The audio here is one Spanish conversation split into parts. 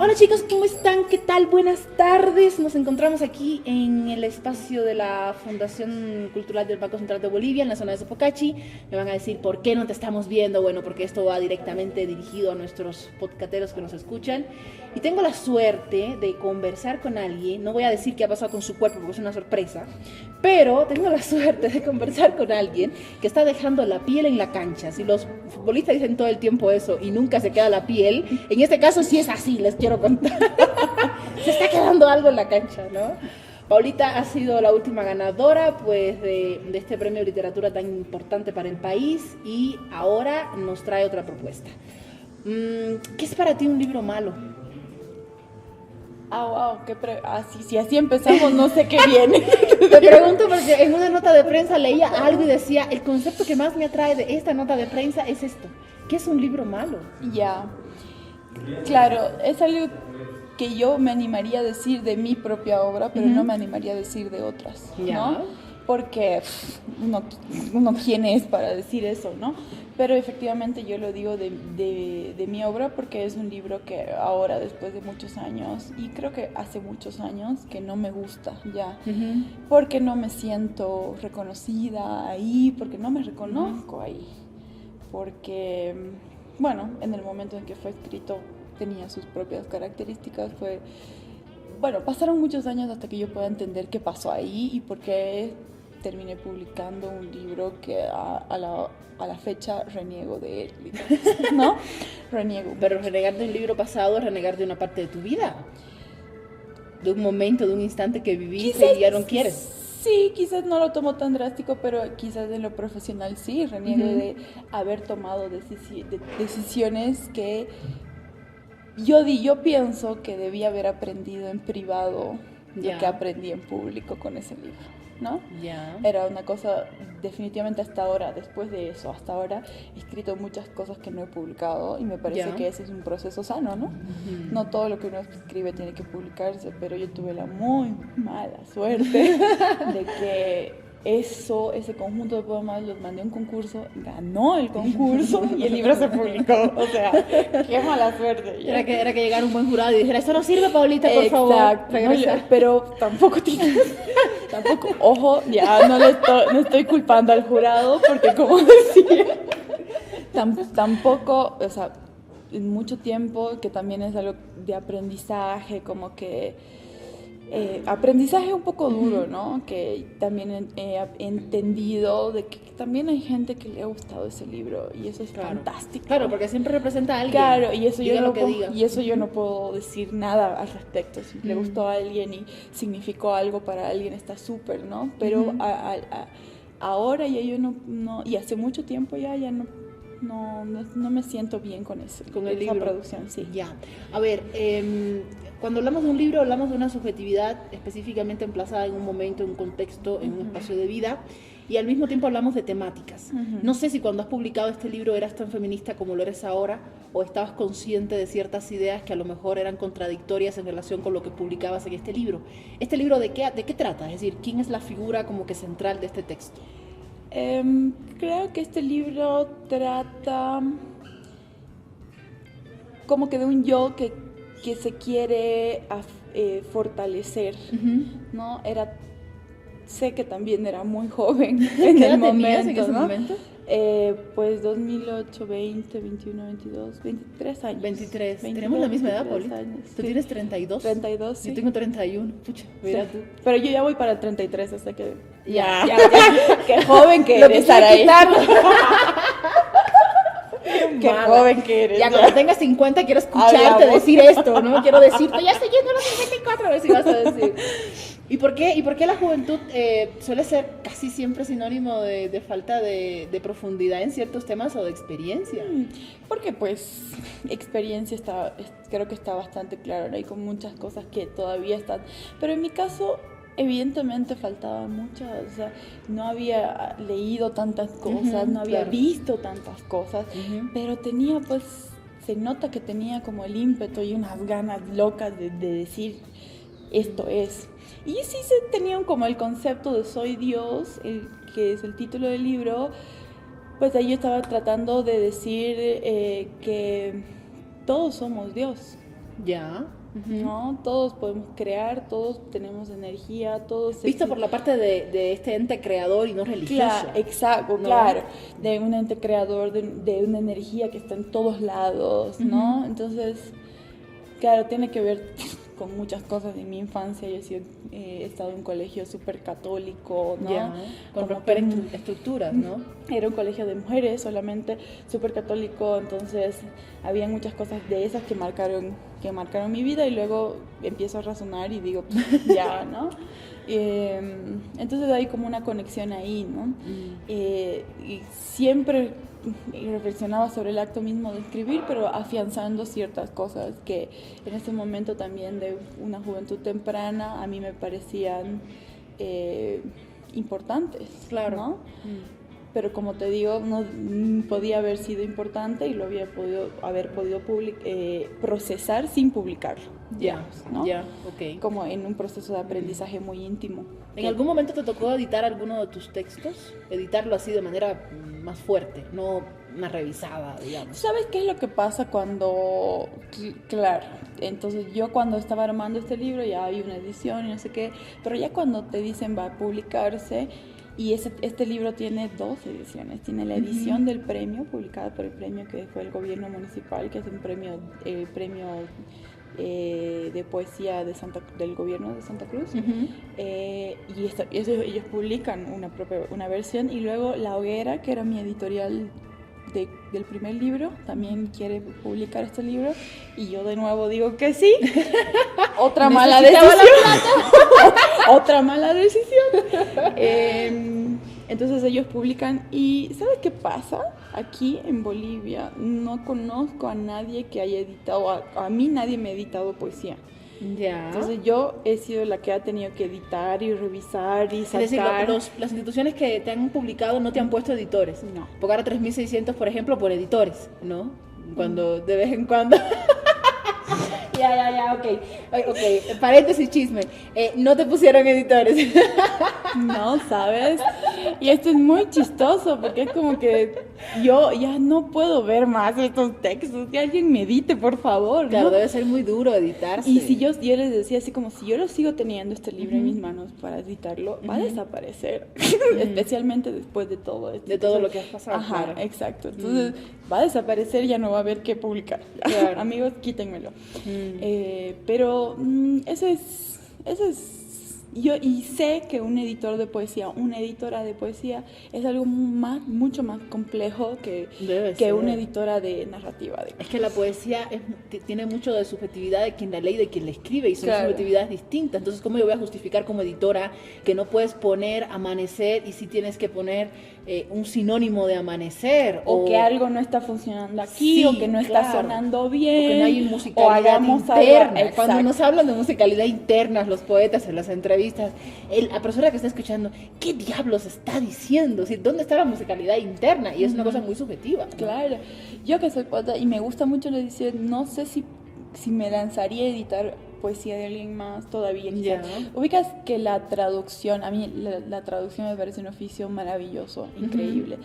Hola chicos, ¿cómo están? ¿Qué tal? Buenas tardes. Nos encontramos aquí en el espacio de la Fundación Cultural del Banco Central de Bolivia, en la zona de Sopocachi. Me van a decir por qué no te estamos viendo. Bueno, porque esto va directamente dirigido a nuestros podcasteros que nos escuchan. Y tengo la suerte de conversar con alguien. No voy a decir qué ha pasado con su cuerpo porque es una sorpresa. Pero tengo la suerte de conversar con alguien que está dejando la piel en la cancha. Si los futbolistas dicen todo el tiempo eso y nunca se queda la piel, en este caso sí es así, les quiero contar. Se está quedando algo en la cancha, ¿no? Paulita ha sido la última ganadora pues, de este premio de literatura tan importante para el país y ahora nos trae otra propuesta. ¿Qué es para ti un libro malo? Wow, si así empezamos, no sé qué viene. Te pregunto porque en una nota de prensa leía algo y decía, el concepto que más me atrae de esta nota de prensa es esto. ¿Qué es un libro malo? Ya, claro, es algo que yo me animaría a decir de mi propia obra, pero no me animaría a decir de otras, Ya. ¿no? Porque uno quién es para decir eso, ¿no? Pero efectivamente yo lo digo de mi obra porque es un libro que ahora, después de muchos años, y creo que hace muchos años, que no me gusta ya, porque no me siento reconocida ahí, porque no me reconozco ahí, porque, bueno, en el momento en que fue escrito tenía sus propias características, pasaron muchos años hasta que yo pueda entender qué pasó ahí y por qué terminé publicando un libro que a la fecha reniego de él, ¿no? Reniego. Pero renegar de un libro pasado es renegar de una parte de tu vida, de un momento, de un instante que viviste y ya no quieres. Sí, quizás no lo tomo tan drástico, pero quizás en lo profesional sí, reniego de haber tomado decisiones que yo pienso que debía haber aprendido en privado lo que aprendí en público con ese libro, ¿no? Era una cosa, definitivamente hasta ahora, después de eso, hasta ahora, he escrito muchas cosas que no he publicado y me parece que ese es un proceso sano, ¿no? No todo lo que uno escribe tiene que publicarse, pero yo tuve la muy mala suerte de que ese conjunto de poemas los mandé a un concurso, ganó el concurso y el libro se publicó. O sea, qué mala suerte. Era que llegara un buen jurado y dijera, eso no sirve, Paulita, por favor. Exacto, pero tampoco, ojo, ya no estoy culpando al jurado porque como decía, tampoco, o sea, en mucho tiempo, que también es algo de aprendizaje, como que aprendizaje un poco duro, ¿no? Que también he entendido de que también hay gente que le ha gustado ese libro y eso es fantástico. Claro, porque siempre representa a alguien. Claro, y eso yo no puedo decir nada al respecto. Si le gustó a alguien y significó algo para alguien, está súper, ¿no? Pero ahora ya yo no, y hace mucho tiempo ya no me siento bien con eso, con el esa libro. producción, sí. Ya. A ver, cuando hablamos de un libro, hablamos de una subjetividad específicamente emplazada en un momento, en un contexto, en un espacio de vida, y al mismo tiempo hablamos de temáticas. No sé si cuando has publicado este libro eras tan feminista como lo eres ahora, o estabas consciente de ciertas ideas que a lo mejor eran contradictorias en relación con lo que publicabas en este libro. ¿Este libro de qué trata? Es decir, ¿quién es la figura como que central de este texto? Creo que este libro trata como que de un yo que se quiere fortalecer, ¿no? Sé que también era muy joven en el momento, en ese ¿no? momento? Pues 2008, 20, 21, 22, 23 años. 23. Tenemos la misma edad, Paulita. ¿Tú tienes 32? 32, sí. Yo tengo 31. Pucha, mira tú. Pero yo ya voy para el 33, hasta que ya. Qué joven que eres, Saraí. Qué joven que eres. Ya, cuando tengas 50 quiero escucharte decir esto, ¿no? Quiero decirte, ya estoy yendo a los 54, a ver si vas a decir. ¿Y por qué la juventud suele ser casi siempre sinónimo de falta de profundidad en ciertos temas o de experiencia? Porque pues experiencia creo que está bastante claro, ¿no? Hay con muchas cosas que todavía están, pero en mi caso evidentemente faltaba mucho, o sea, no había leído tantas cosas, no había visto tantas cosas, pero tenía se nota que tenía como el ímpetu y unas ganas locas de decir esto es. Y sí se tenían como el concepto de Soy Dios, que es el título del libro, pues ahí yo estaba tratando de decir que todos somos Dios, Ya. ¿no? Todos podemos crear, todos tenemos energía, todos... Visto por la parte de este ente creador y no religioso. Claro, exacto, ¿no? claro, de un ente creador, de una energía que está en todos lados, ¿no? Entonces, claro, tiene que ver con muchas cosas de mi infancia. Yo he estado en un colegio súper católico, ¿no? Ya, con Como romper que- estructuras, ¿no? Era un colegio de mujeres solamente, súper católico, entonces había muchas cosas de esas que marcaron mi vida, y luego empiezo a razonar y digo, ya, ¿no? Entonces hay como una conexión ahí, ¿no? Y siempre reflexionaba sobre el acto mismo de escribir, pero afianzando ciertas cosas que en ese momento también de una juventud temprana a mí me parecían importantes, Claro. ¿no? Pero como te digo, no podía haber sido importante y lo haber podido procesar sin publicarlo, Ya, digamos, ¿no? ya, ok. Como en un proceso de aprendizaje muy íntimo. ¿En algún momento te tocó editar alguno de tus textos? Editarlo así de manera más fuerte, no una revisada, digamos. ¿Sabes qué es lo que pasa cuando, claro, entonces yo cuando estaba armando este libro ya había una edición y no sé qué, pero ya cuando te dicen va a publicarse, y este libro tiene 2 ediciones, tiene la edición del premio, publicada por el premio que fue el gobierno municipal, que es un premio, de poesía del gobierno de Santa Cruz, y ellos publican una versión, y luego La Hoguera, que era mi editorial del primer libro, también quiere publicar este libro, y yo de nuevo digo que sí. Otra mala decisión. Otra mala decisión. Entonces ellos publican, y ¿sabes qué pasa? Aquí en Bolivia no conozco a nadie que haya editado, a mí nadie me ha editado poesía. Ya. Entonces yo he sido la que ha tenido que editar y revisar y sacar. Es decir, las instituciones que te han publicado no te han puesto editores. No. Porque ahora 3600, por ejemplo, por editores, ¿no? Cuando de vez en cuando... Ya, ok. Paréntesis, chisme. No te pusieron editores. No, ¿sabes? Y esto es muy chistoso porque es como que yo ya no puedo ver más estos textos. Que alguien me edite, por favor, ¿no? Claro, debe ser muy duro editarse. Y si yo les decía así como, si yo lo sigo teniendo este libro en mis manos para editarlo, va a desaparecer. Especialmente después de todo esto. De todo lo que has pasado. Ajá, claro. exacto. Entonces va a desaparecer, ya no va a haber qué publicar. Claro. Amigos, quítenmelo. Pero eso es yo, y sé que un editor de poesía, una editora de poesía es algo mucho más complejo que una editora de narrativa. Es que la poesía tiene mucho de subjetividad de quien la lee y de quien la escribe, y son Claro. subjetividades distintas. Entonces, ¿cómo yo voy a justificar como editora que no puedes poner amanecer y sí tienes que poner un sinónimo de amanecer? O que algo no está funcionando aquí, Sí, o que no está claro. sonando bien, O que no hay o musicalidad hagamos algo- interna. Cuando exacto. nos hablan de musicalidad interna, los poetas en las entrevistas, la persona que está escuchando, ¿qué diablos está diciendo? ¿Sí? ¿Dónde está la musicalidad interna? Y es una cosa muy subjetiva, ¿no? Claro, yo que soy poeta y me gusta mucho la edición, no sé si me lanzaría a editar poesía de alguien más todavía. Ya. Ubicas que la traducción, a mí la traducción me parece un oficio maravilloso, increíble,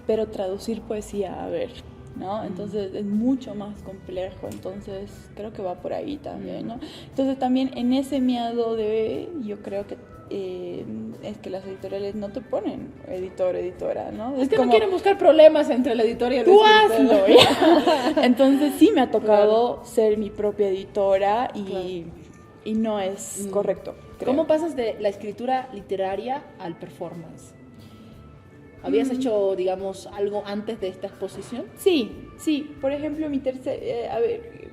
pero traducir poesía, a ver, ¿no? Entonces es mucho más complejo, entonces creo que va por ahí también, ¿no? Entonces también en ese miedo yo creo que es que las editoriales no te ponen editora, ¿no? Es que no quieren buscar problemas entre el editor y el ¡Tú escritor. hazlo! ¿Ya? Entonces sí me ha tocado ser mi propia editora y no es correcto. Creo. ¿Cómo pasas de la escritura literaria al performance? ¿Habías hecho, digamos, algo antes de esta exposición? Sí. Por ejemplo, mi tercer...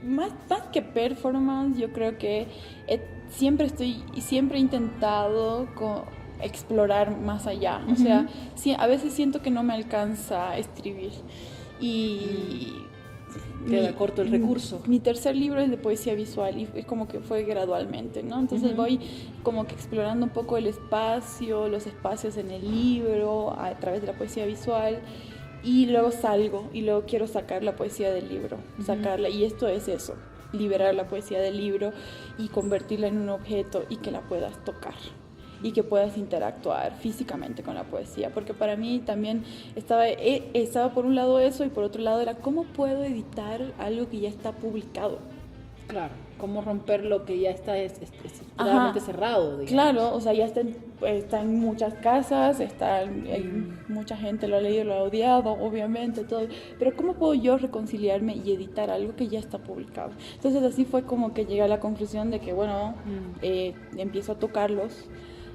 más que performance, yo creo que siempre he intentado explorar más allá. O sea, sí, a veces siento que no me alcanza a escribir. Y... Queda corto el recurso. Mi tercer libro es de poesía visual y es como que fue gradualmente, ¿no? Entonces voy como que explorando un poco los espacios en el libro a través de la poesía visual, y luego salgo y luego quiero sacar la poesía del libro, sacarla, y esto es eso, liberar la poesía del libro y convertirla en un objeto y que la puedas tocar y que puedas interactuar físicamente con la poesía, porque para mí también estaba por un lado eso, y por otro lado era cómo puedo editar algo que ya está publicado. Claro, cómo romper lo que ya está totalmente cerrado, digamos. Claro, o sea, ya está en muchas casas, mucha gente lo ha leído, lo ha odiado, obviamente, todo. Pero ¿cómo puedo yo reconciliarme y editar algo que ya está publicado? Entonces así fue como que llegué a la conclusión de que, bueno, empiezo a tocarlos,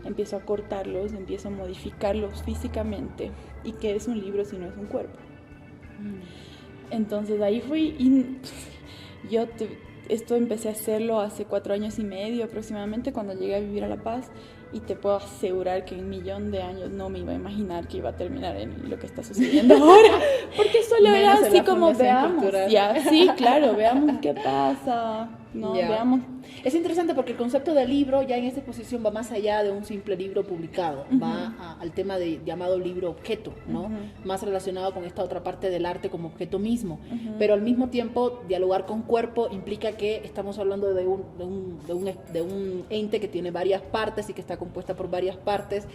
empiezo a cortarlos, empiezo a modificarlos físicamente. ¿Y qué es un libro si no es un cuerpo? Entonces ahí fui y esto empecé a hacerlo hace 4 años y medio aproximadamente, cuando llegué a vivir a La Paz, y te puedo asegurar que en 1.000.000 de años no me iba a imaginar que iba a terminar en lo que está sucediendo ahora, porque solo era así como veamos, ya, sí, claro, veamos qué pasa, ¿no? Ya. Veamos. Es interesante porque el concepto del libro ya en esta exposición va más allá de un simple libro publicado, va al tema llamado libro objeto, ¿no? Más relacionado con esta otra parte del arte como objeto mismo, pero al mismo tiempo dialogar con cuerpo implica que estamos hablando de un ente que tiene varias partes y que está compuesta por varias partes.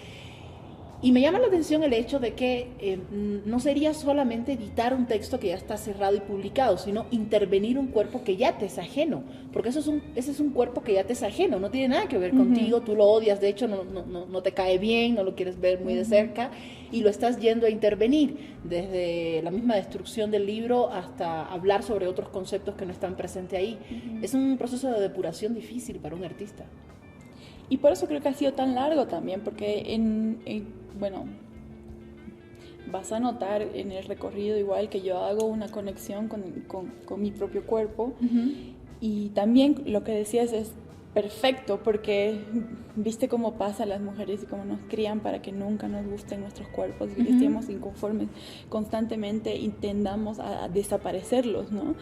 Y me llama la atención el hecho de que no sería solamente editar un texto que ya está cerrado y publicado, sino intervenir un cuerpo que ya te es ajeno, porque ese es un cuerpo que ya te es ajeno, no tiene nada que ver contigo, tú lo odias, de hecho no te cae bien, no lo quieres ver muy de cerca, y lo estás yendo a intervenir, desde la misma destrucción del libro hasta hablar sobre otros conceptos que no están presentes ahí. Es un proceso de depuración difícil para un artista. Y por eso creo que ha sido tan largo también, porque bueno, vas a notar en el recorrido igual que yo hago una conexión con mi propio cuerpo. Y también lo que decías es perfecto, porque viste cómo pasa a las mujeres y cómo nos crían para que nunca nos gusten nuestros cuerpos y que estemos inconformes constantemente y tendamos a desaparecerlos, ¿no?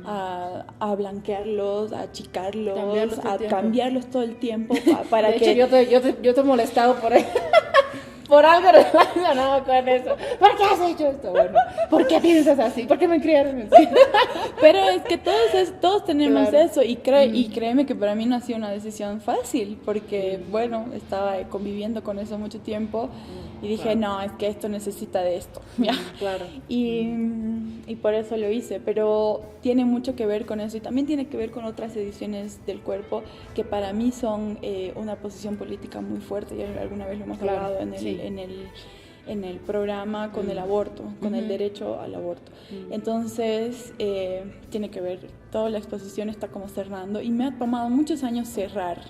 A blanquearlos, a achicarlos, a cambiarlos todo el tiempo para de que... hecho, yo te he molestado por ahí. Por algo relacionado con eso. ¿Por qué has hecho esto? Bueno, ¿por qué piensas así? ¿Por qué me criaron así? Pero es que todos tenemos Claro. eso y créeme que para mí no ha sido una decisión fácil, porque bueno, estaba conviviendo con eso mucho tiempo y dije, no, es que esto necesita de esto. Claro. Y por eso lo hice, pero tiene mucho que ver con eso y también tiene que ver con otras ediciones del cuerpo que para mí son una posición política muy fuerte, ya alguna vez lo hemos hablado en el programa, con el aborto, con el derecho al aborto. Entonces, tiene que ver, toda la exposición está como cerrando y me ha tomado muchos años cerrar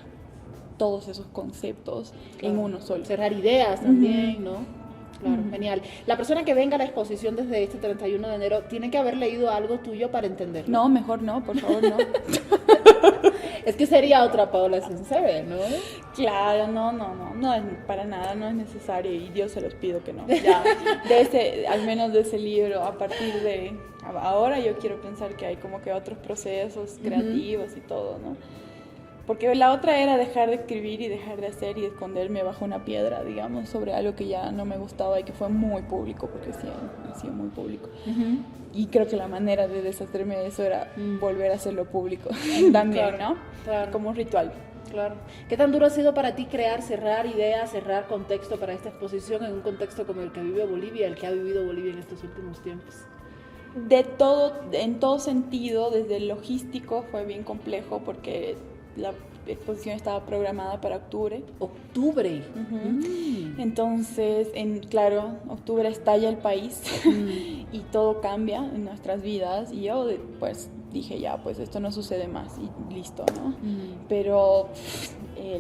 todos esos conceptos en uno solo. Cerrar ideas también, ¿no? Claro, genial. La persona que venga a la exposición desde este 31 de enero tiene que haber leído algo tuyo para entenderlo. No, mejor no, por favor, no. Es que sería otra Paola Sincere, ¿no? Claro, no es para nada, no es necesario y Dios se los pido que no. Ya, al menos de ese libro, a partir de ahora yo quiero pensar que hay como que otros procesos creativos y todo, ¿no? Porque la otra era dejar de escribir y dejar de hacer y esconderme bajo una piedra, digamos, sobre algo que ya no me gustaba y que fue muy público, porque sí, ha sido muy público. Y creo que la manera de deshacerme de eso era volver a hacerlo público también, Claro, ¿no? claro. Como un ritual. Claro. ¿Qué tan duro ha sido para ti cerrar ideas, cerrar contexto para esta exposición en un contexto como el que vive Bolivia, el que ha vivido Bolivia en estos últimos tiempos? De todo, en todo sentido, desde el logístico fue bien complejo porque la exposición estaba programada para octubre. Octubre. Entonces, claro, octubre estalla el país y todo cambia en nuestras vidas y yo pues dije ya, pues esto no sucede más y listo, ¿no? Pero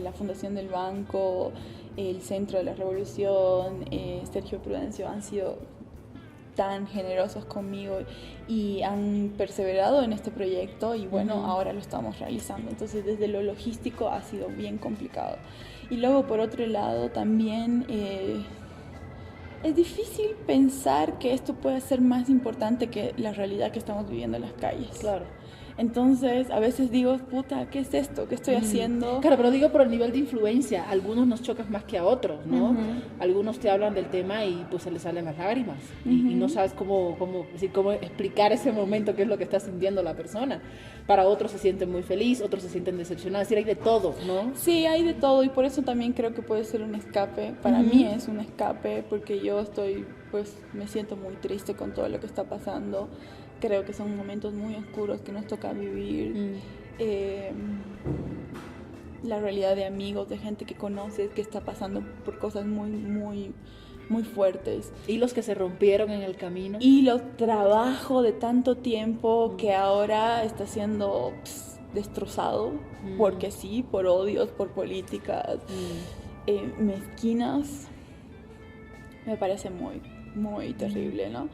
la Fundación del Banco, el Centro de la Revolución, Sergio Prudencio han sido tan generosos conmigo y han perseverado en este proyecto y bueno, ahora lo estamos realizando. Entonces desde lo logístico ha sido bien complicado. Y luego por otro lado también es difícil pensar que esto puede ser más importante que la realidad que estamos viviendo en las calles. Claro. Entonces, a veces digo, puta, ¿qué es esto? ¿Qué estoy haciendo? Claro, pero digo por el nivel de influencia. Algunos nos chocas más que a otros, ¿no? Algunos te hablan del tema y pues se les salen las lágrimas. Y no sabes cómo explicar ese momento, qué es lo que está sintiendo la persona. Para otros se sienten muy feliz, otros se sienten decepcionados. Es decir, hay de todo, ¿no? Sí, hay de todo y por eso también creo que puede ser un escape. Para mí es un escape porque yo pues me siento muy triste con todo lo que está pasando. Creo que son momentos muy oscuros que nos toca vivir la realidad de amigos, de gente que conoces, que está pasando por cosas muy, muy, muy fuertes. Y los que se rompieron en el camino. Y los trabajo de tanto tiempo que ahora está siendo destrozado, porque sí, por odios, por políticas mezquinas. Me parece muy, muy terrible, ¿no?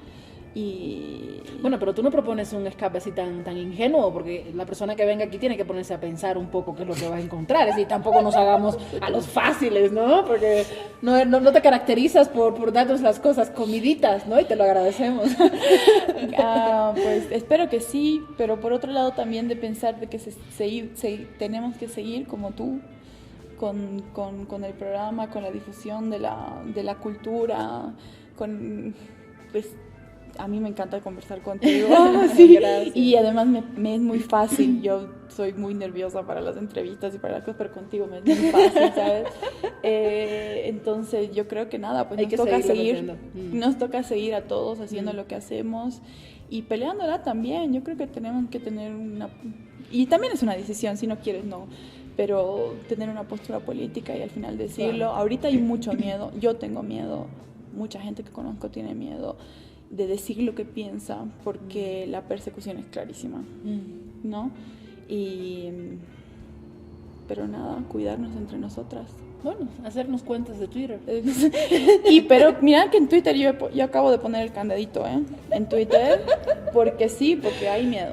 Y bueno, pero tú no propones un escape así tan ingenuo, porque la persona que venga aquí tiene que ponerse a pensar un poco qué es lo que va a encontrar. Es decir, tampoco nos hagamos a los fáciles, ¿no? Porque no te caracterizas por darnos las cosas comiditas, ¿no? Y te lo agradecemos. Pues espero que sí, pero por otro lado también de pensar de que tenemos que seguir como tú con el programa, con la difusión de la cultura, pues a mí me encanta conversar contigo. Sí, gracias. Y además me es muy fácil. Yo soy muy nerviosa para las entrevistas y para las cosas, pero contigo me es muy fácil, ¿sabes? Entonces yo creo que nada, pues nos toca seguir a todos haciendo lo que hacemos y peleándola también. Yo creo que tenemos que tener y también es una decisión, si no quieres, no, pero tener una postura política y al final decirlo. Claro. Ahorita hay mucho miedo, yo tengo miedo, mucha gente que conozco tiene miedo de decir lo que piensa, porque la persecución es clarísima, ¿no? Pero nada, cuidarnos entre nosotras. Bueno, hacernos cuentas de Twitter. Pero mira que en Twitter yo acabo de poner el candadito, en Twitter, porque hay miedo.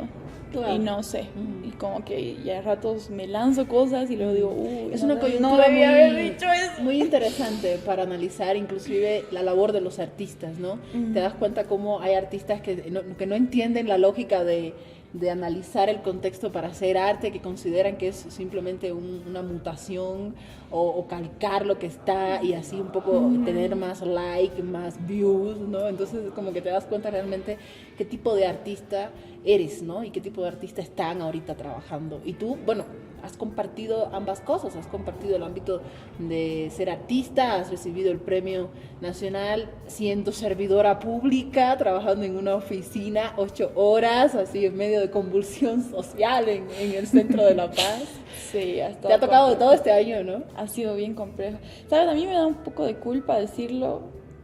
Claro. Y no sé, y como que ya a ratos me lanzo cosas y luego digo, es una coyuntura debía haber dicho eso. Muy interesante para analizar inclusive la labor de los artistas, ¿no? Te das cuenta cómo hay artistas que no entienden la lógica de analizar el contexto para hacer arte, que consideran que es simplemente una mutación o calcar lo que está y así un poco tener más like, más views, ¿no? Entonces como que te das cuenta realmente qué tipo de artista eres, ¿no? Y qué tipo de artista están ahorita trabajando. Y tú, bueno, has compartido ambas cosas, has compartido el ámbito de ser artista, has recibido el premio nacional siendo servidora pública, trabajando en una oficina 8 horas, así en medio de convulsión social en el centro de La Paz. Sí, te ha tocado de todo este año, ¿no? Ha sido bien complejo. ¿Sabes? A mí me da un poco de culpa decirlo,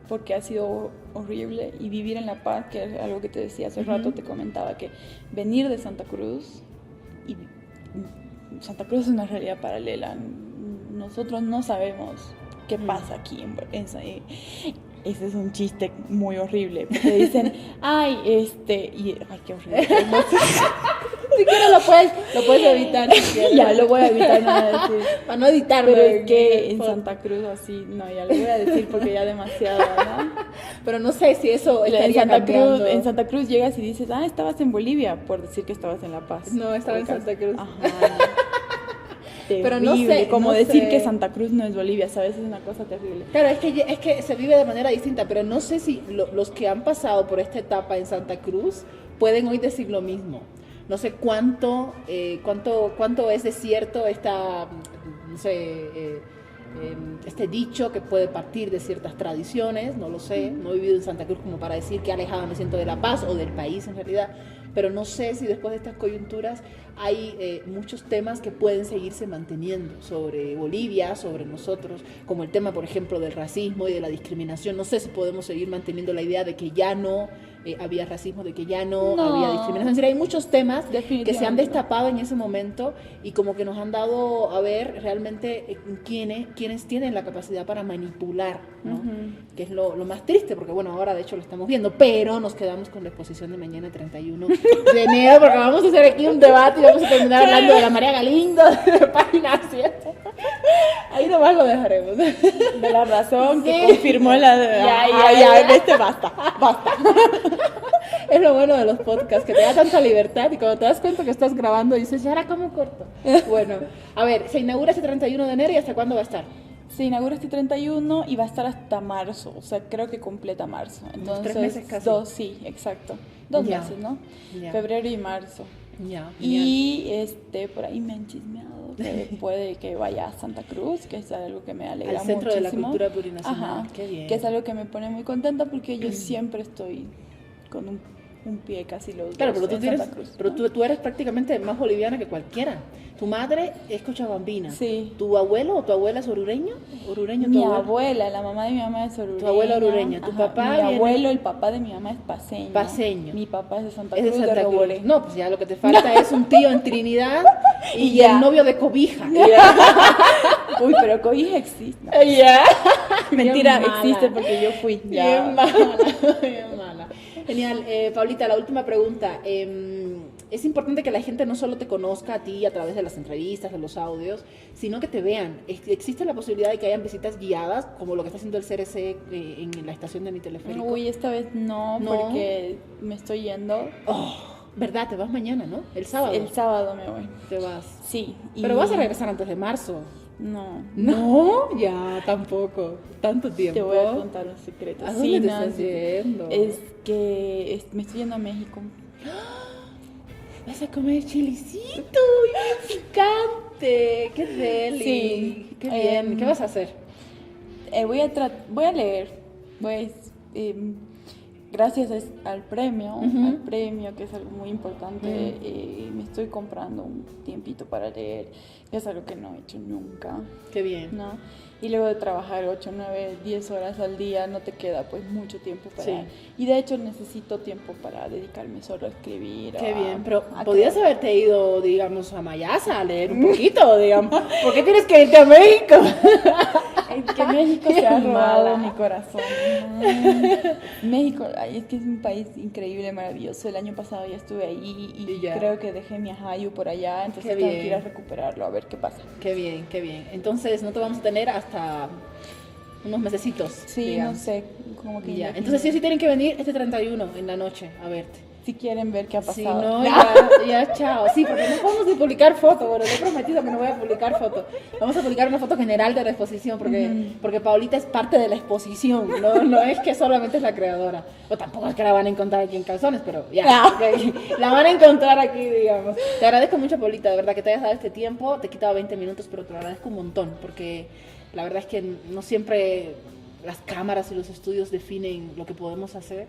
porque ha sido horrible, y vivir en La Paz, que es algo que te decía hace rato, te comentaba que venir de Santa Cruz, y Santa Cruz es una realidad paralela, nosotros no sabemos qué pasa aquí ese es un chiste muy horrible, porque dicen, ay, qué horrible. Si quieres lo puedes evitar. Si ya, lo voy a evitar, no voy a decir. Para no editarlo. Pero es que en Santa Cruz así, no, ya lo voy a decir porque ya demasiado, ¿no? Pero no sé si eso estaría en Santa Cruz llegas y dices, estabas en Bolivia, por decir que estabas en La Paz. No, estaba en Santa Cruz. Ajá. Pero no sé, como decir que Santa Cruz no es Bolivia, ¿sabes? Es una cosa terrible. Claro, es que se vive de manera distinta, pero no sé si los que han pasado por esta etapa en Santa Cruz pueden hoy decir lo mismo. No sé cuánto es de cierto este dicho que puede partir de ciertas tradiciones, no lo sé, no he vivido en Santa Cruz como para decir que alejada me siento de La Paz o del país en realidad, pero no sé si después de estas coyunturas hay muchos temas que pueden seguirse manteniendo sobre Bolivia, sobre nosotros, como el tema, por ejemplo, del racismo y de la discriminación. No sé si podemos seguir manteniendo la idea de que ya no había racismo, de que ya no había discriminación. Es decir, hay muchos temas que se han destapado en ese momento y como que nos han dado a ver realmente quiénes tienen la capacidad para manipular, ¿no? Que es lo más triste, porque bueno, ahora de hecho lo estamos viendo, pero nos quedamos con la exposición de mañana 31 de enero, porque vamos a hacer aquí un debate y vamos a terminar hablando de la María Galindo, de Página 7. Ahí nomás lo dejaremos. De la razón que confirmó ya, basta. Es lo bueno de los podcasts, que te da tanta libertad y cuando te das cuenta que estás grabando dices, ¿y ahora cómo corto? Bueno, a ver, se inaugura este 31 de enero y ¿hasta cuándo va a estar? Se inaugura este 31 y va a estar hasta marzo, o sea, creo que completa marzo. Entonces, 3 meses casi. 2, sí, exacto. 2 meses, ¿no? Ya. Febrero y marzo. Ya. Y por ahí me han chismeado que puede que vaya a Santa Cruz, que es algo que me alegra muchísimo. Al Centro de la Cultura Plurinacional. Ajá, qué bien. Que es algo que me pone muy contenta porque yo siempre estoy con un un pie casi los Claro, dos pero, en tú, tienes, Santa Cruz, pero ¿no? tú eres prácticamente más boliviana que cualquiera. Tu madre es cochabambina. Sí. ¿Tu abuelo o tu abuela es orureño? ¿Orureño tu Mi abuelo? abuela, la mamá de mi mamá es orureña. Tu abuela orureña, tu Ajá. papá Mi viene- abuelo, el papá de mi mamá es paceño. Paceño. Mi papá es de Santa Es Cruz de Santa Cruz. Roboré. No, pues ya lo que te falta es un tío en Trinidad y Y ya. el novio de Cobija. Uy, pero Cobija existe. Ya. Mentira, Bien mala. existe porque yo fui. Ya. Bien mala, bien mala. Genial. Paulita, la última pregunta. Es importante que la gente no solo te conozca a ti a través de las entrevistas, de los audios, sino que te vean. ¿Existe la posibilidad de que hayan visitas guiadas, como lo que está haciendo el CRC en la estación de mi teleférico? Uy, esta vez no, No. porque me estoy yendo. Oh, ¿verdad? Te vas mañana, ¿no? El sábado. El sábado me voy. Te vas. Sí. Pero vas a regresar antes de marzo. No. No, ya tampoco. Tanto tiempo. Te voy a contar un secreto. ¿A Sí, dónde te no, estás sí. yendo? Es que me estoy yendo a México. Vas a comer chilicito, bien picante. Qué deli. Sí. Qué bien. ¿Qué vas a hacer? Voy a leer. Gracias al premio, que es algo muy importante, me estoy comprando un tiempito para leer, que es algo que no he hecho nunca, Qué bien. ¿no? Y luego de trabajar 8, 9, 10 horas al día, no te queda pues mucho tiempo para... Sí. Y de hecho necesito tiempo para dedicarme solo a escribir. Qué a- bien, pero a podías crear. haberte ido, digamos, a Mayasa a leer un poquito, digamos. ¿Por qué tienes que irte a México? Es que México se ha Qué robado mala. mi corazón. Ay, México, ay, es que es un país increíble, maravilloso. El año pasado ya estuve ahí y Y ya. creo que dejé mi ajayu por allá, entonces Qué tengo que bien. ir a recuperarlo, a ver qué pasa. Qué bien, qué bien. Entonces, no te vamos a tener hasta unos mesecitos. Sí, digamos. no sé, como que Ya. ya- Entonces, sí o sí tienen que venir este 31 en la noche a verte. si quieren ver qué ha Si pasado. no, ya, chao. Sí, porque no podemos ni publicar foto. Bueno, le he prometido que no voy a publicar foto. Vamos a publicar una foto general de la exposición porque Paulita es parte de la exposición. No es que solamente es la creadora. O tampoco es que la van a encontrar aquí en calzones, pero ya. Ok. La van a encontrar aquí, digamos. Te agradezco mucho, Paulita, de verdad, que te hayas dado este tiempo. Te he quitado 20 minutos, pero te lo agradezco un montón porque la verdad es que no siempre las cámaras y los estudios definen lo que podemos hacer.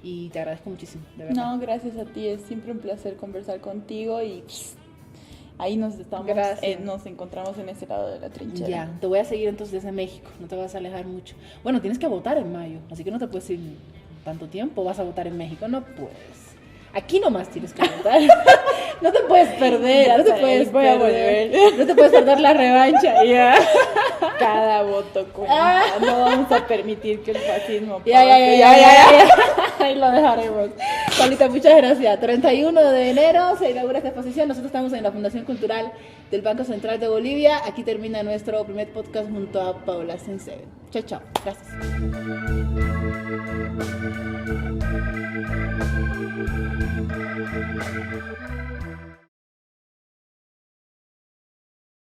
Y te agradezco muchísimo, de verdad. No, gracias a ti, es siempre un placer conversar contigo y ahí nos Gracias. nos encontramos en ese lado de la trinchera. Ya, te voy a seguir entonces desde México, no te vas a alejar mucho. Bueno, tienes que votar en mayo, así que no te puedes ir tanto tiempo, vas a votar en México, no puedes. Aquí nomás tienes que votar. No te puedes perder, Ya no te sé, puedes voy a perder. volver. No te puedes perder la revancha. Ya. Cada voto cuenta. No vamos a permitir que el fascismo Ya. pase. Ahí lo dejaremos. Paulita, muchas gracias. 31 de enero se inaugura esta exposición. Nosotros estamos en la Fundación Cultural del Banco Central de Bolivia. Aquí termina nuestro primer podcast junto a Paula Sensei. Chao, chao. Gracias.